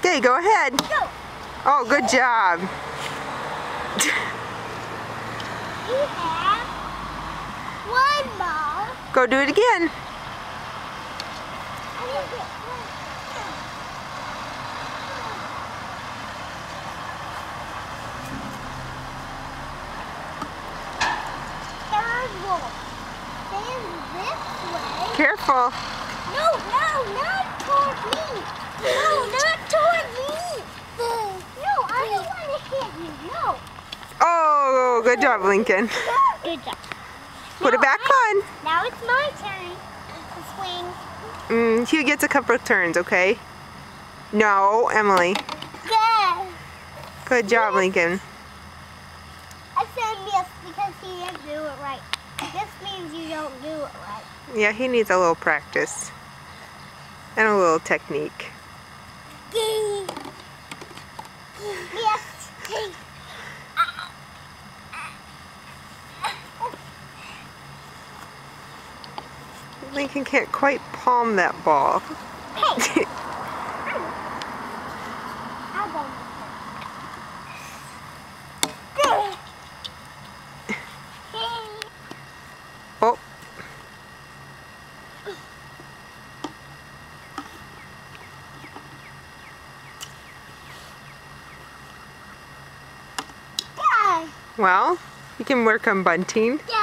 Okay, go ahead. Go. Oh, good job. You have one ball. Go do it again. I didn't get one. Third ball. Stand this way. Careful. No, not toward me. No, not toward me. No, I don't want to hit you. No. Oh, good job, Lincoln. Good job. Put it back on. Now it's my turn to swing. Hugh gets a couple of turns, okay? No, Emily. Good. Good job, Lincoln. I said yes because he didn't do it right. This means you don't do it right. Yeah, he needs a little practice. And a little technique. Yes. Lincoln can't quite palm that ball. Hey. I'll go. Oh. Well, you can work on bunting. Yeah.